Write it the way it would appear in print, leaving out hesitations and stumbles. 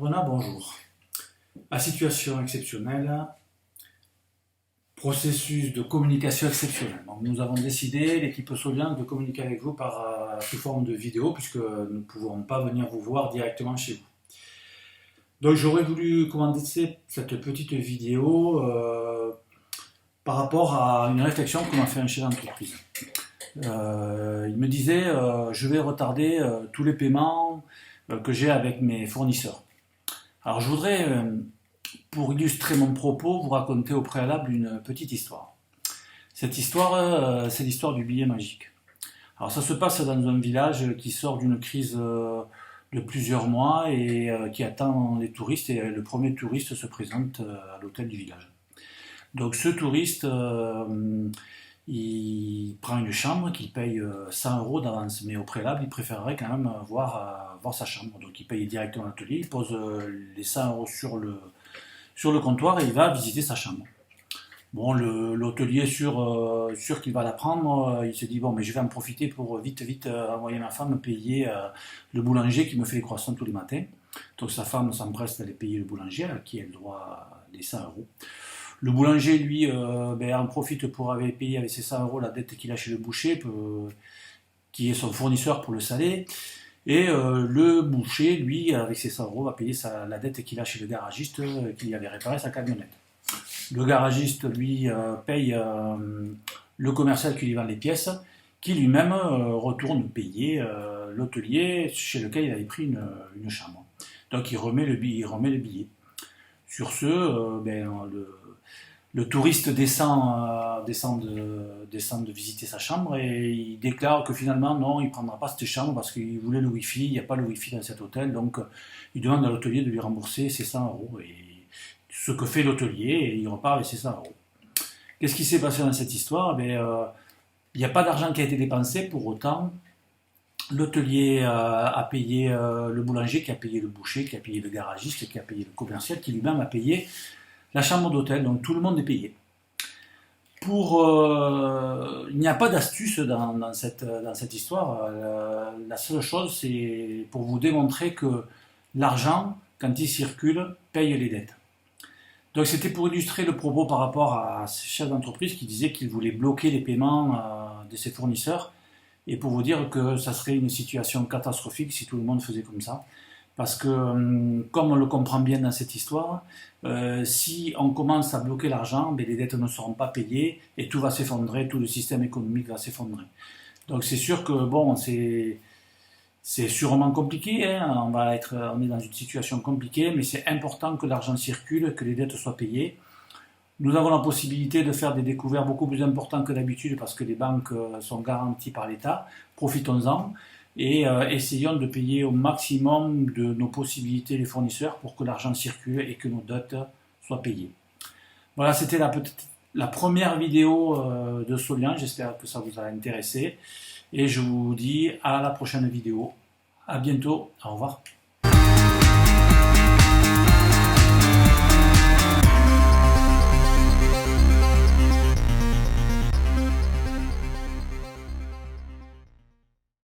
Bruna, bonjour. À situation exceptionnelle, processus de communication exceptionnel. Donc, nous avons décidé, l'équipe Solian, de communiquer avec vous sous forme de vidéo, puisque nous ne pouvons pas venir vous voir directement chez vous. Donc j'aurais voulu commenter cette petite vidéo par rapport à une réflexion que m'a fait un chef d'entreprise. Il me disait, je vais retarder tous les paiements que j'ai avec mes fournisseurs. Alors je voudrais, pour illustrer mon propos, vous raconter au préalable une petite histoire. Cette histoire, c'est l'histoire du billet magique. Alors ça se passe dans un village qui sort d'une crise de plusieurs mois et qui attend les touristes, et le premier touriste se présente à l'hôtel du village. Donc ce touriste, il prend une chambre qu'il paye 100 € d'avance, mais au préalable, il préférerait quand même voir sa chambre. Donc il paye directement à l'atelier, il pose les 100 € sur le comptoir et il va visiter sa chambre. Bon, l'hôtelier sûr qu'il va la prendre, il se dit bon, mais je vais en profiter pour vite envoyer ma femme payer le boulanger qui me fait les croissants tous les matins. Donc sa femme s'empresse d'aller payer le boulanger, à qui elle doit les 100 €. Le boulanger, lui, en profite pour aller payer avec ses 100 € la dette qu'il a chez le boucher, qui est son fournisseur pour le salé. Et le boucher, lui, avec ses 100 € va payer la dette qu'il a chez le garagiste qui avait réparé sa camionnette. Le garagiste, lui, paye le commercial qui lui vend les pièces, qui lui-même retourne payer l'hôtelier chez lequel il avait pris une chambre. Donc il remet le billet. Sur ce, le touriste descend de visiter sa chambre et il déclare que finalement non, il ne prendra pas cette chambre parce qu'il voulait le wifi, il n'y a pas le wifi dans cet hôtel, donc il demande à l'hôtelier de lui rembourser ses 100 €. Et ce que fait l'hôtelier, et il repart avec ses 100 €. Qu'est-ce qui s'est passé dans cette histoire? Il n'y a pas d'argent qui a été dépensé, pour autant l'hôtelier a payé le boulanger, qui a payé le boucher, qui a payé le garagiste, qui a payé le commercial, qui lui-même a payé la chambre d'hôtel, donc tout le monde est payé. Il n'y a pas d'astuce dans cette histoire. La seule chose, c'est pour vous démontrer que l'argent, quand il circule, paye les dettes. Donc c'était pour illustrer le propos par rapport à ce chef d'entreprise qui disait qu'il voulait bloquer les paiements de ses fournisseurs, et pour vous dire que ça serait une situation catastrophique si tout le monde faisait comme ça. Parce que, comme on le comprend bien dans cette histoire, si on commence à bloquer l'argent, les dettes ne seront pas payées et tout va s'effondrer, tout le système économique va s'effondrer. Donc c'est sûr que bon, c'est sûrement compliqué, hein, on est dans une situation compliquée, mais c'est important que l'argent circule, que les dettes soient payées. Nous avons la possibilité de faire des découvertes beaucoup plus importantes que d'habitude parce que les banques sont garanties par l'État. Profitons-en et essayons de payer au maximum de nos possibilités les fournisseurs pour que l'argent circule et que nos dettes soient payées. Voilà, c'était la première vidéo de Solian. J'espère que ça vous a intéressé et je vous dis à la prochaine vidéo. À bientôt, au revoir.